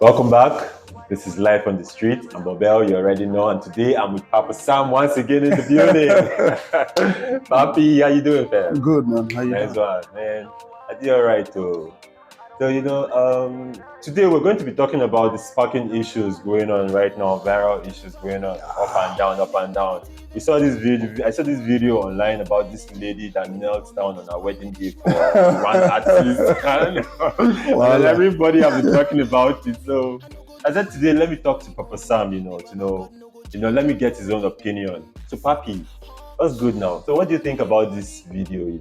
Welcome back. This is Life on the Street. I'm Bobel, you already know, and today I'm with Papa Sam once again in the building. Papi, how you doing, fam? Good, man. How you Nice doing? one, man. I did all right too. Today we're going to be talking about the sparking issues going on right now, viral issues going on, up and down, up and down. We saw this video. I saw this video online about this lady that knelt down on her wedding day for one artist, and everybody have been talking about it. So I said today, let me talk to Papa Sam. Let me get his own opinion. So, Papi, what's good now? So, what do you think about this video?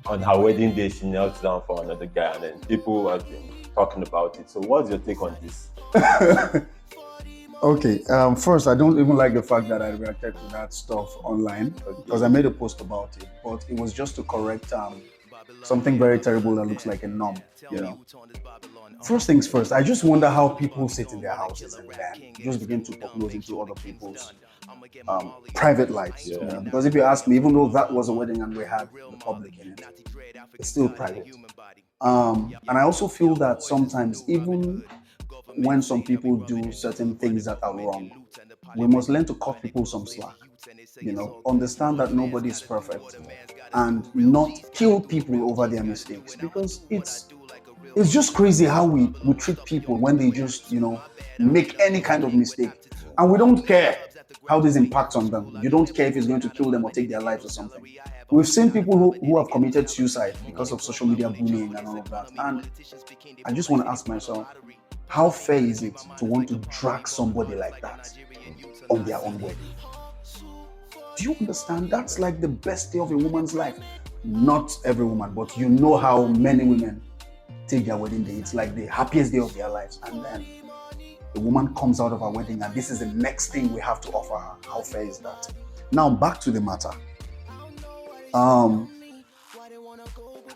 On her wedding day, she knelt down for another guy, and then people have been talking about it. So, what's your take on this? Okay. First, I don't even like the fact that I reacted to that stuff online because I made a post about it, but it was just to correct something very terrible that looks like a norm. First things first, I just wonder how people sit in their houses and then just begin to talk nose into other people's private lives. Because if you ask me, even though that was a wedding and we had the public in it, it's still private. And I also feel that sometimes, even when some people do certain things that are wrong, we must learn to cut people some slack. Understand that nobody is perfect and not kill people over their mistakes, because it's just crazy how we treat people when they just make any kind of mistake, and we don't care how this impacts on them. You don't care if it's going to kill them or take their lives or something. We've seen people who have committed suicide because of social media bullying and all of that, and I just want to ask myself, how fair is it to want to drag somebody like that on their own wedding? Do you understand? That's like the best day of a woman's life. Not every woman, but you know how many women take their wedding day. It's like the happiest day of their lives. And then the woman comes out of her wedding and this is the next thing we have to offer her. How fair is that? Now, back to the matter.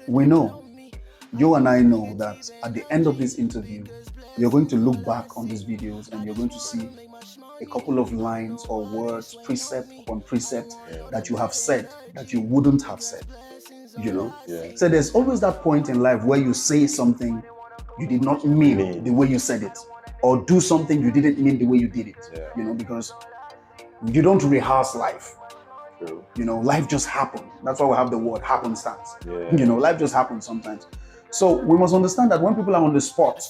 We know, you and I know that at the end of this interview, you're going to look back on these videos and you're going to see a couple of lines or words, precept upon precept, that you have said that you wouldn't have said. So there's always that point in life where you say something you did not mean the way you said it, or do something you didn't mean the way you did it. Because you don't rehearse life. Life just happens. That's why we have the word happenstance. Life just happens sometimes. So we must understand that when people are on the spot,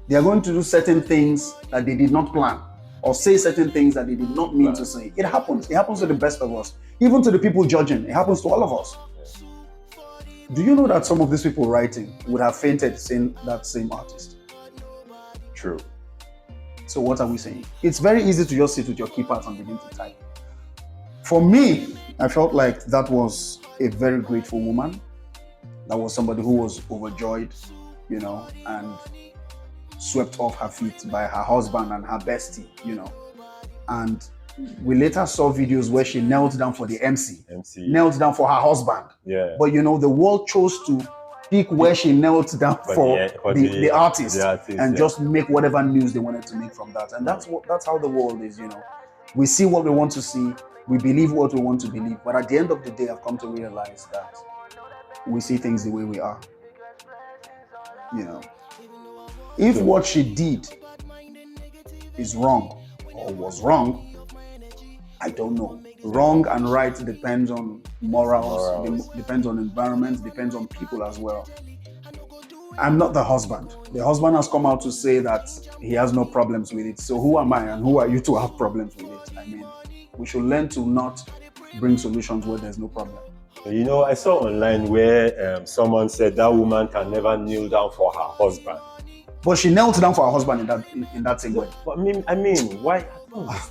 they are going to do certain things that they did not plan, or say certain things that they did not mean to say. It happens. It happens to the best of us. Even to the people judging, it happens to all of us. Do you know that some of these people writing would have fainted seeing that same artist? True. So what are we saying? It's very easy to just sit with your keypad and begin to type. For me, I felt like that was a very grateful woman. That was somebody who was overjoyed, and swept off her feet by her husband and her bestie, And we later saw videos where she knelt down for the MC. Knelt down for her husband. Yeah. But the world chose to pick where she knelt down for the artist, and just make whatever news they wanted to make from that. And that's how the world is, We see what we want to see, we believe what we want to believe. But at the end of the day, I've come to realize that we see things the way we are. If what she did is wrong or was wrong, I don't know. Wrong and right depends on morals. Depends on environment, depends on people as well. I'm not the husband. The husband has come out to say that he has no problems with it. So who am I and who are you to have problems with it? I mean, we should learn to not bring solutions where there's no problem. I saw online where someone said that woman can never kneel down for her husband. But she knelt down for her husband in that same way. But I mean, why?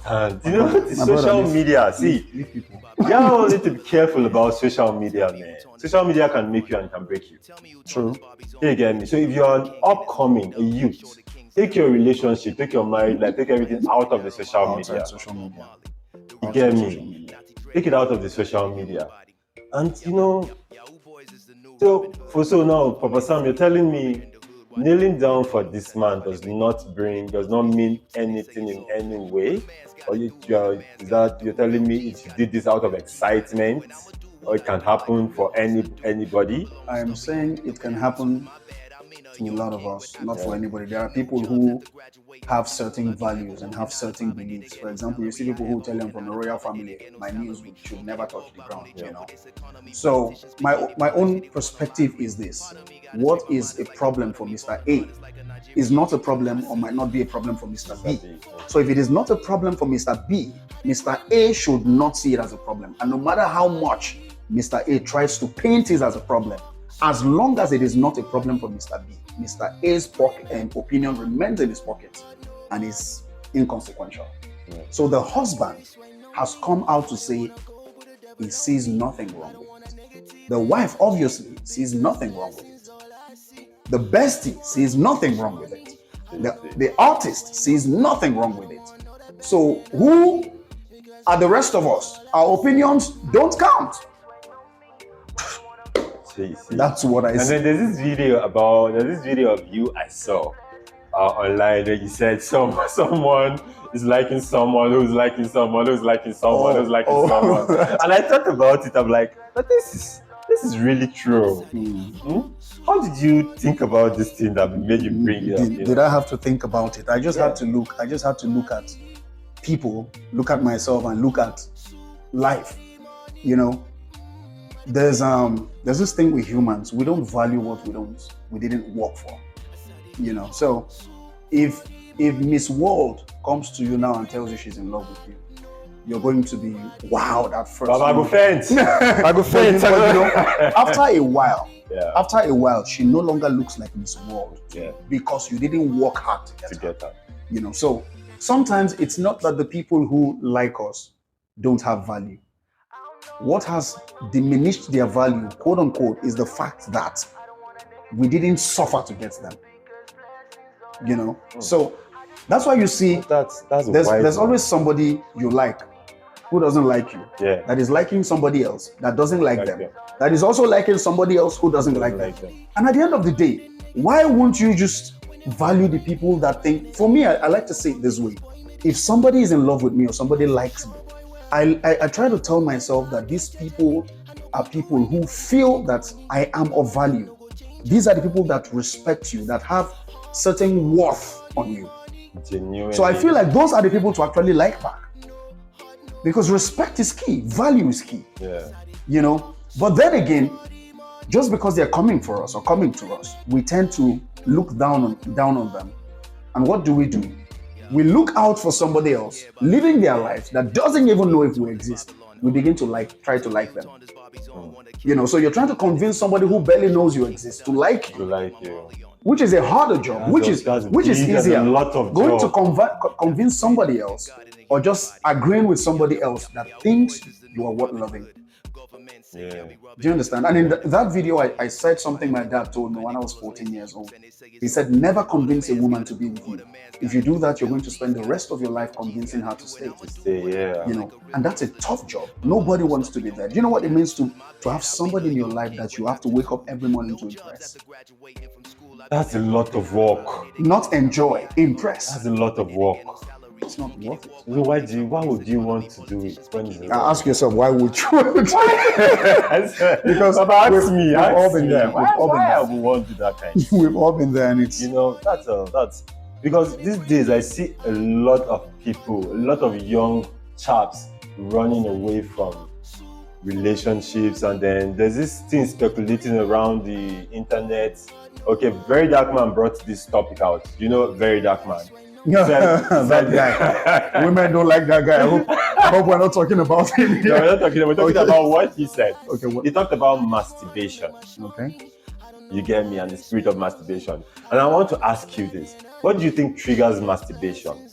I don't understand. The social media. See, y'all need to be careful about social media, man. Social media can make you and can break you. True. You get me? So if you're an upcoming, a youth, take your relationship, take your marriage life, take everything out of the social media. You get me? Take it out of the social media. And so now, Papa Sam, you're telling me kneeling down for this man does not mean anything in any way? Or you're telling me if you did this out of excitement, or it can happen for anybody? I am saying it can happen to a lot of us, not for anybody. There are people who have certain values and have certain beliefs. For example, you see people who tell you I'm from a royal family, my knees should never touch the ground, you know. So my own perspective is this: what is a problem for Mr. A is not a problem or might not be a problem for Mr. B. So if it is not a problem for Mr. B, Mr. A should not see it as a problem. And no matter how much Mr. A tries to paint it as a problem, as long as it is not a problem for Mr. B, Mr. A's opinion remains in his pocket and is inconsequential. So the husband has come out to say he sees nothing wrong with it. The wife obviously sees nothing wrong with it. The bestie sees nothing wrong with it. The artist sees nothing wrong with it. So who are the rest of us? Our opinions don't count. See. That's what I see. And then there's this video of you I saw online where you said someone is liking someone who's liking someone who's liking someone who's liking someone. And I thought about it, I'm like, but this is really true. How did you think about this thing that made you bring it up? Did I have to think about it? I just had to look at people, look at myself, and look at life. You know, there's this thing with humans. We don't value what we didn't work for. You know, so if Miss World comes to you now and tells you she's in love with you, you're going to be wowed at first. But I go faint. But, you know, after a while, she no longer looks like Miss World because you didn't work hard to get her. You know, so sometimes it's not that the people who like us don't have value. What has diminished their value, quote unquote, is the fact that we didn't suffer to get them. You know, so that's why you see there's always somebody you like who doesn't like you. That is liking somebody else that doesn't like them. That is also liking somebody else who doesn't like them. And at the end of the day, why won't you just value the people that think? For me, I like to say it this way: if somebody is in love with me or somebody likes me, I try to tell myself that these people are people who feel that I am of value. These are the people that respect you, that have certain worth on you. Genuinely. So I feel like those are the people to actually like back. Because respect is key, value is key. You know, but then again, just because they're coming for us or coming to us, we tend to look down on them. And what do? We look out for somebody else living their life that doesn't even know if we exist. We begin to try to like them. You know, so you're trying to convince somebody who barely knows you exist to like you. Which is a harder job, which is easier. A lot of going job. To convince somebody else, or just agreeing with somebody else that thinks you are worth loving. Do you understand? And in that video, I said something my dad told me when I was 14 years old. He said, never convince a woman to be with you. If you do that, you're going to spend the rest of your life convincing her to stay. You know, and that's a tough job. Nobody wants to be there. Do you know what it means to have somebody in your life that you have to wake up every morning to impress? That's a lot of work. Not enjoy, impress. That's a lot of work. It's not worth it. So why would you want to do it? Ask yourself, why would you want to do it? Because we've all been there. Why have we want to do that kind? We've all been there, and it's, you know, that's because these days I see a lot of people, a lot of young chaps running away from relationships, and then there's this thing speculating around the internet. Okay, Very Dark Man brought this topic out. You know, Very Dark Man. That guy. Women don't like that guy. I hope we're not talking about him. No, we're not talking. We're talking about what he said. Okay. He talked about masturbation. Okay. You get me, and the spirit of masturbation. And I want to ask you this: what do you think triggers masturbation?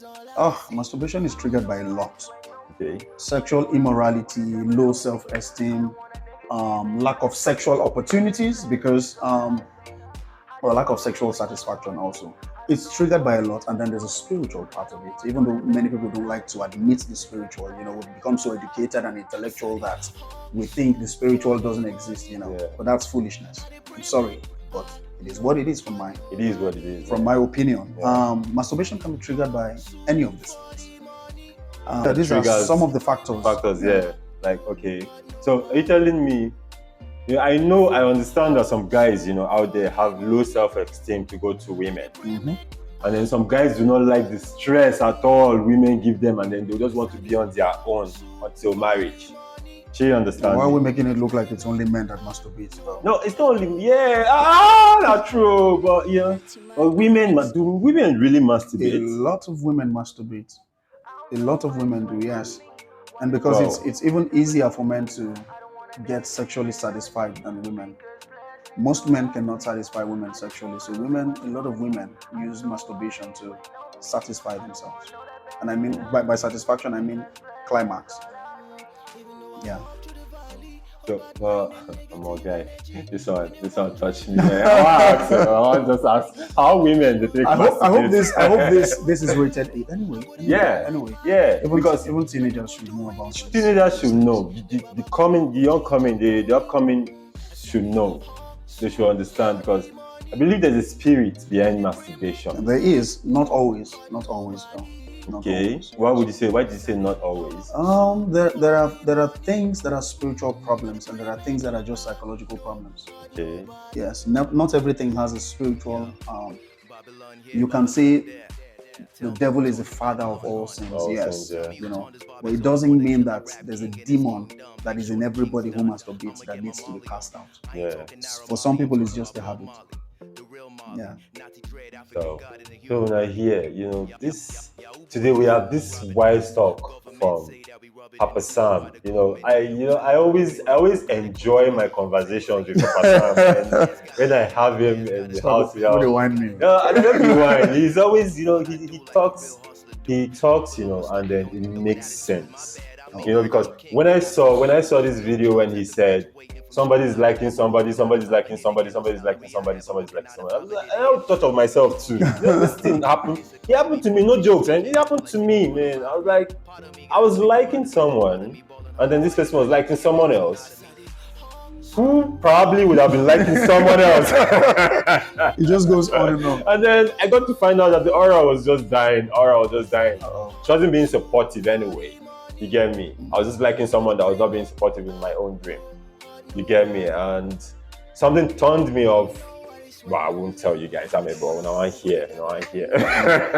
Masturbation is triggered by a lot. Okay. Sexual immorality, low self-esteem, lack of sexual opportunities because or lack of sexual satisfaction also. It's triggered by a lot, and then there's a spiritual part of it. Even though many people don't like to admit the spiritual, you know, we become so educated and intellectual that we think the spiritual doesn't exist, you know. But that's foolishness. I'm sorry, but it is what it is from my my opinion. Masturbation can be triggered by any of these things. These are some of the factors. Like, okay. So are you telling me I understand that some guys, out there have low self-esteem to go to women. Mm-hmm. And then some guys do not like the stress at all women give them, and then they just want to be on their own until marriage. She understand? Why are me? we making it look like it's only men that masturbate? Though? No, it's not only not true. But women really masturbate. A lot of women masturbate. A lot of women do, yes. And because Wow. it's even easier for men to get sexually satisfied than women. Most men cannot satisfy women sexually. So a lot of women use masturbation to satisfy themselves. And I mean, by satisfaction, I mean climax. Yeah. So, I'm a guy. This one touched me. I want to just ask how women they take. I hope this is rated 8. Anyway. Yeah. Because even teenagers should know about this. Teenagers should know. The upcoming should know. They should understand, because I believe there's a spirit behind masturbation. There is, not always though. Not Okay. always. Why did you say not always? There are things that are spiritual problems, and there are things that are just psychological problems. Okay. Yes, not everything has a spiritual. You can say the devil is the father of all sins. Yes, but it doesn't mean that there's a demon that is in everybody who masturbates that needs to be cast out. Yeah. For some people, it's just a habit. Yeah. So when I hear, today we have this wise talk from Papa Sam. I always enjoy my conversations with Papa Sam. And when I have him in the house, What do you want me? I don't know why. He's always, he talks, and then it makes sense. Because when I saw this video when he said somebody's liking somebody's liking somebody, somebody's liking somebody, somebody's liking somebody, I thought of myself too. This thing happened. It happened to me, no jokes, and it happened to me, man. I was liking someone, and then this person was liking someone else, who probably would have been liking someone else. It just goes on and on. And then I got to find out that the aura was just dying. Uh-oh. She wasn't being supportive anyway. You get me? I was just liking someone that was not being supportive in my own dream. You get me? And something turned me off. Well, I won't tell you guys. I'm a bro. Now I'm here.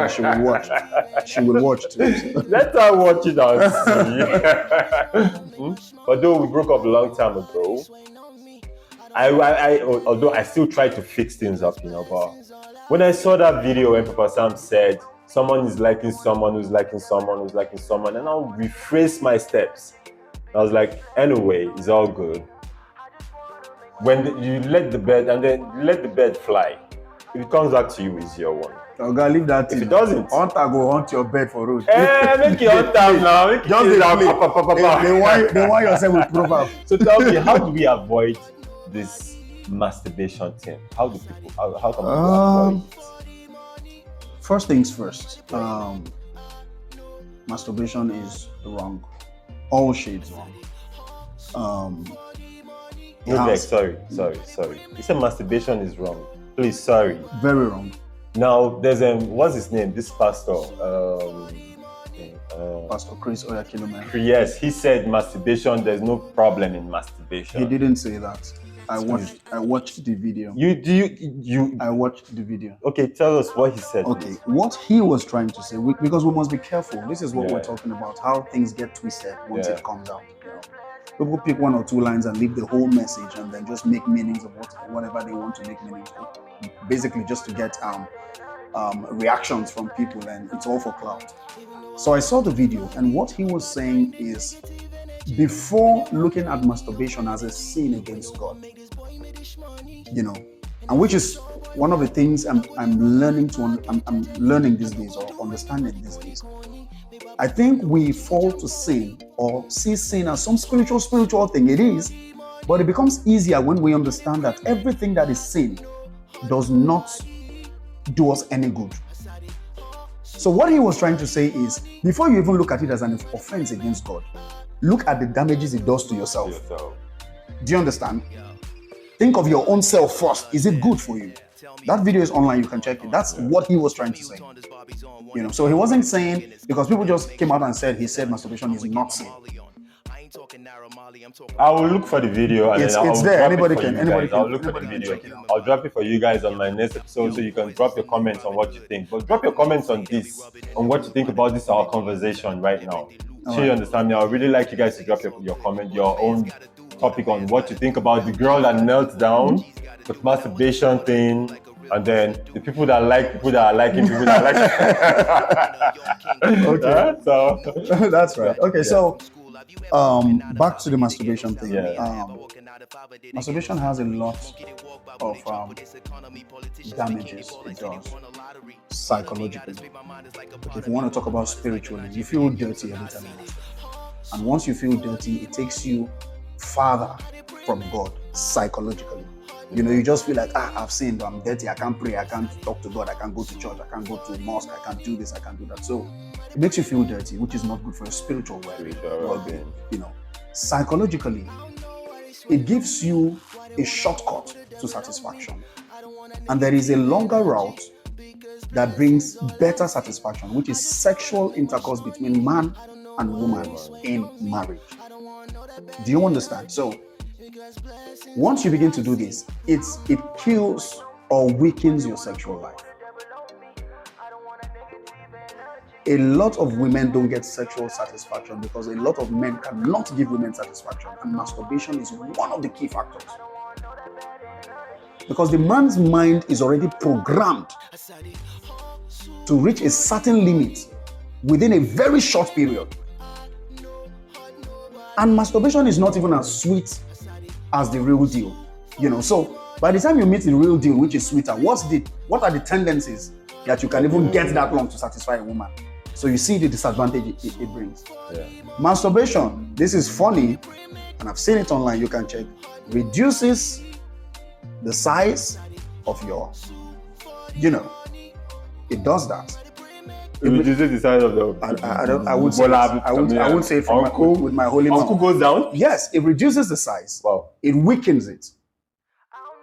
She will watch. She will watch too. Let her watch it and see. But though we broke up a long time ago, although I still try to fix things up, but when I saw that video when Papa Sam said someone is liking someone who's liking someone who's liking someone, and I'll rephrase my steps. I was like, anyway, it's all good. When you let the bird fly, if it comes back to you, it's your one. Oh God, leave that. If it doesn't, hunter go hunt your bed for road. Make it hunt time now. Make Just it they want yourself with proverb. So tell me, how do we avoid this masturbation thing? How can people avoid it? First things first. Masturbation is wrong. All shades wrong. Sorry. You said masturbation is wrong. Please, sorry. Very wrong. Now, there's what's his name? This pastor. Pastor Chris Oyakilome. Yes, he said masturbation. There's no problem in masturbation. He didn't say that. I watched the video. I I watched the video. Okay, tell us what he said. Okay, please. what he was trying to say, because we must be careful. This is what Yeah. we're talking about, how things get twisted once Yeah. it comes out. People pick one or two lines and leave the whole message and then just make meanings of whatever they want to make meanings of. Basically just to get reactions from people, and it's all for clout. So I saw the video, and what he was saying is, before looking at masturbation as a sin against God, and which is one of the things I'm learning these days, or understanding these days. I think we fall to sin or see sin as some spiritual thing. It is, but it becomes easier when we understand that everything that is sin does not do us any good. So what he was trying to say is, before you even look at it as an offense against God, look at the damages it does to yourself. Do you understand? Think of your own self first. Is it good for you? That video is online. You can check it. That's what he was trying to say. So he wasn't saying, because people just came out and said he said masturbation is not sin. I will look for the video and It's then I'll there. drop Anybody it for can- you anybody guys. I'll can- look for the anybody can video. check it out. I'll drop it for you guys on my next episode so you can drop your comments on what you think. But drop your comments on this, on what you think about this our conversation right now. Sure, you understand me? I would really like you guys to drop your comment, your own topic on what you think about the girl that knelt down, the masturbation thing, and then the people that like people that are liking people that like. Okay. So That's right. Okay, so back to the masturbation thing. Yeah. Masturbation has a lot of damages it does psychologically. But if you want to talk about spiritually, you feel dirty every time you masturbate. And once you feel dirty, it takes you farther from God psychologically. You know, you just feel like, I've sinned, I'm dirty, I can't pray, I can't talk to God, I can't go to church, I can't go to a mosque, I can't do this, I can't do that. So it makes you feel dirty, which is not good for your spiritual well-being. You know, psychologically, it gives you a shortcut to satisfaction. And there is a longer route that brings better satisfaction, which is sexual intercourse between man and woman in marriage. Do you understand? So once you begin to do this, it kills or weakens your sexual life. A lot of women don't get sexual satisfaction because a lot of men cannot give women satisfaction, and masturbation is one of the key factors. Because the man's mind is already programmed to reach a certain limit within a very short period. And masturbation is not even as sweet as the real deal, you know. So by the time you meet the real deal, which is sweeter, what are the tendencies that you can even get that long to satisfy a woman? So you see the disadvantage it brings. Yeah. Masturbation, this is funny, and I've seen it online, you can check, reduces the size of your, you know, it does that. It reduces the size of the. I would say, I would say from with my holy mouth. Uncle goes down? Yes, it reduces the size. Wow. It weakens it.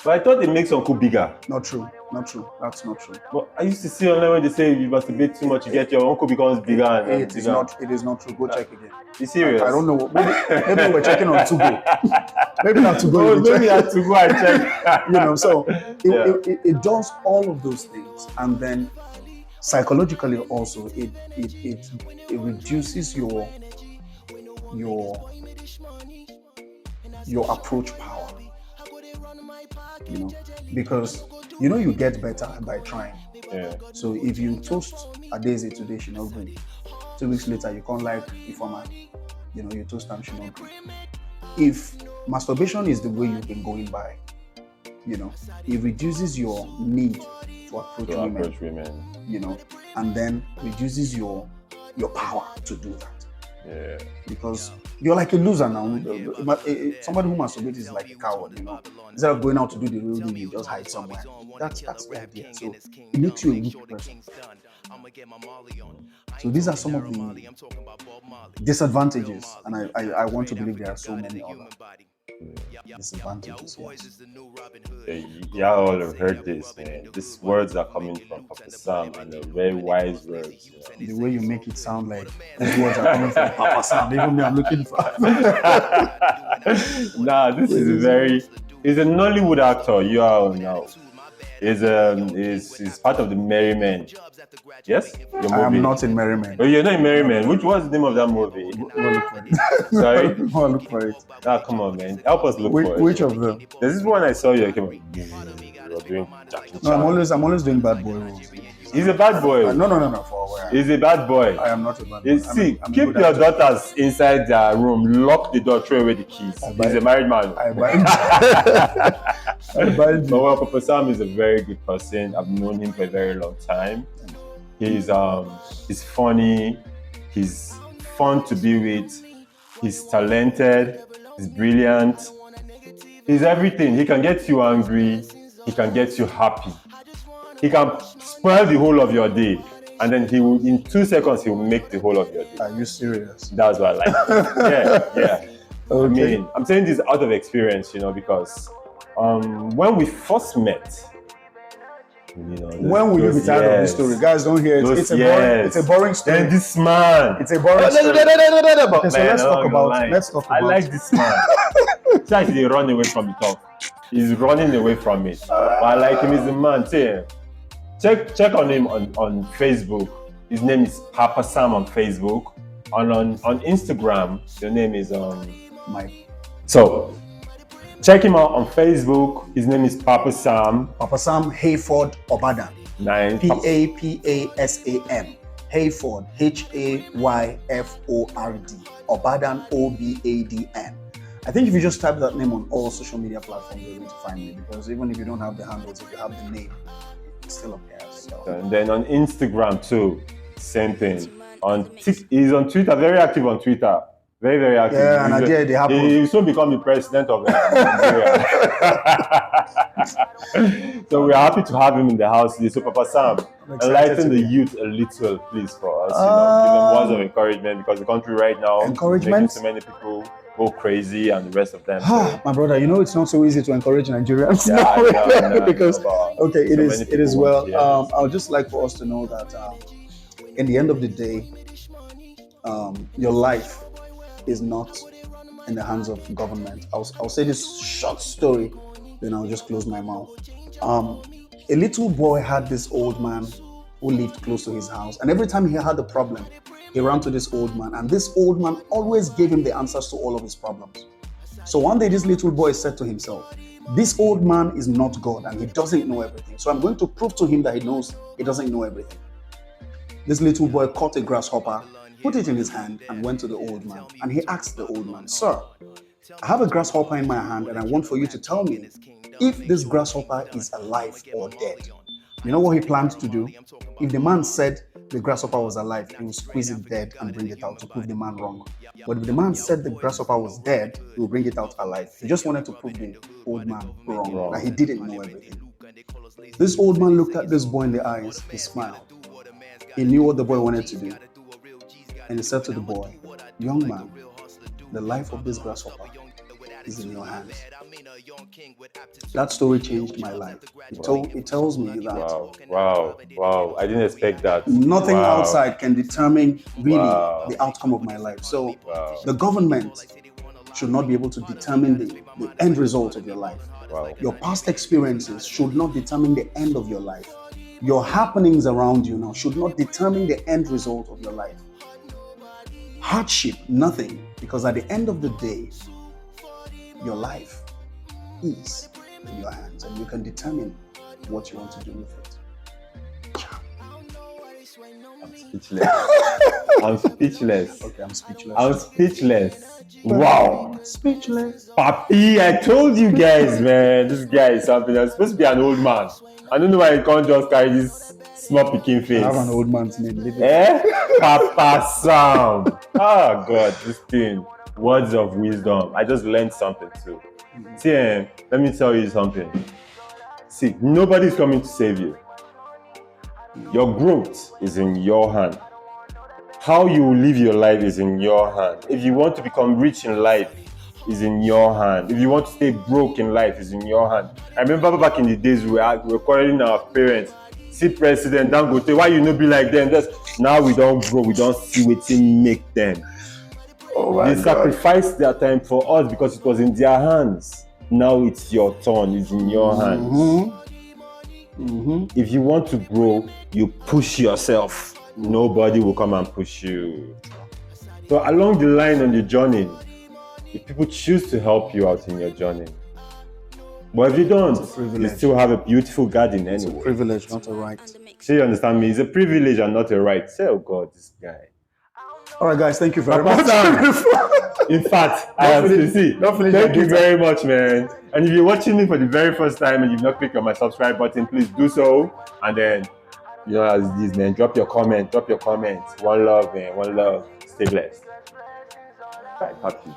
But I thought it makes Uncle bigger. Not true. Not true. That's not true. But I used to see online when they say if you masturbate too much, you get your uncle becomes bigger and It bigger. is not. It is not true. Go check again. You serious? I don't know. Maybe we're checking on Tugo. Maybe not Tugo. Oh, maybe I have to go and check. You know. So it does all of those things, and then psychologically also it reduces your approach power. You know, because you know you get better by trying. Yeah. So if you toast a daisy today, she not green. 2 weeks later, you can't like the former. You know, you toast them, she not green. If masturbation is the way you've been going by, you know, it reduces your need to approach women. You know, and then reduces your power to do that. Yeah. Because you're like a loser now. Somebody who masturbates is like a coward, you know. Instead of going out to do the real thing, you just hide somewhere. That's the idea. So it makes you a weak person. So these are some of the disadvantages, and I want to believe there are so many other disadvantages. Yes. Yeah, all have heard this, man. These words are coming from Papa Sam, and they're very wise words. You know? The way you make it sound like these words are coming from Papa Sam, even me, I'm looking for. Nah, this is he's a Nollywood actor. You are now. He's part of the Merry Men. Yes? Your movie. I am not in Merry Men. Oh, you're not in Merry Men. Which was the name of that movie? Go look for it. Sorry? Go look for it. Ah, come on, man. Help us look for it. Which of them? There's this one I saw you. Came on. You're doing Jackie No, Chan. I'm always doing bad boy roles. He's a bad boy. No, for a while. He's a bad boy. I am not a bad boy. I'm Keep your daughters inside their room. Lock the door. Throw away the keys. He's a married man. I buy But well, Papa Sam is a very good person. I've known him for a very long time. He's funny. He's fun to be with. He's talented. He's brilliant. He's everything. He can get you angry. He can get you happy. He can spoil the whole of your day, and then he will, in 2 seconds, he will make the whole of your day. Are you serious? That's what I like. Yeah. Okay. I mean, I'm saying this out of experience, you know, because when we first met, When will you be tired of this story? Guys, don't hear it. It's a boring story. Then this man. It's a boring story. But Okay, so let's talk about I like this man. It's he run away from the top. He's running away from it. But I like him. He's a man. See, check on him on Facebook. His name is Papa Sam on Facebook. And on Instagram, the name is Mike. So check him out on Facebook. His name is Papa Sam. Papa Sam Hayford Obadan. Nice. Papasam. Hayford Hayford. Obadan Obadn. I think if you just type that name on all social media platforms, you're going to find me, because even if you don't have the handles, if you have the name, it's still appears. So. And then on Instagram too, same thing. He's on Twitter, very active on Twitter. Very, very active. Yeah, and idea they happen. He will soon become the president of Nigeria. So we're happy to have him in the house today. So Papa Sam, enlighten the youth a little, please, for us. Give them words of encouragement, because the country right now is making so many people go crazy and the rest of them. My brother, it's not so easy to encourage Nigerians. Because it is well. I would just like for us to know that in the end of the day, your life is not in the hands of government. I'll say this short story, then I'll just close my mouth. A little boy had this old man who lived close to his house, and every time he had a problem, he ran to this old man, and this old man always gave him the answers to all of his problems. So one day this little boy said to himself, this old man is not God and he doesn't know everything. So I'm going to prove to him that he doesn't know everything. This little boy caught a grasshopper, put it in his hand, and went to the old man. And he asked the old man, sir, I have a grasshopper in my hand and I want for you to tell me if this grasshopper is alive or dead. You know what he planned to do? If the man said the grasshopper was alive, he would squeeze it dead and bring it out to prove the man wrong. But if the man said the grasshopper was dead, he would bring it out alive. He just wanted to prove the old man wrong, that he didn't know everything. This old man looked at this boy in the eyes, he smiled. He knew what the boy wanted to do. And he said to the boy, young man, the life of this grasshopper is in your hands. That story changed my life. It tells me that Wow. I didn't expect that. Nothing outside can determine really the outcome of my life. So the government should not be able to determine the end result of your life. Your past experiences should not determine the end of your life. Your happenings around you now should not determine the end result of your life. Hardship, nothing, because at the end of the day, your life is in your hands and you can determine what you want to do with it. I'm speechless. Okay, I'm speechless. Wow. Speechless. Papi, I told you guys, man, this guy is something. I'm supposed to be an old man. I don't know why he can't just carry this small picking face. I have an old man's name. Papa Sam. Oh God, this thing. Words of wisdom. I just learned something too. See, let me tell you something. See, nobody's coming to save you. Your growth is in your hand. How you live your life is in your hand. If you want to become rich in life, is in your hand. If you want to stay broke in life, is in your hand. I remember back in the days we were calling our parents, see President Dangote, why you no be like them? Now we don't grow, we don't see wetin make them. They sacrificed their time for us because it was in their hands. Now it's your turn, it's in your hands. If you want to grow, you push yourself. Nobody will come and push you. So along the line on the journey, if people choose to help you out in your journey, but if you don't, you still have a beautiful garden anyway. It's a privilege, not a right. So you understand me? It's a privilege and not a right. Say, oh God, this guy. All right, guys, thank you very much. In fact, I have to see. Thank you very much, man. And if you're watching me for the very first time and you've not clicked on my subscribe button, please do so. And then, as this, man, drop your comment. One love, man. One love. Stay blessed. Bye, Papi.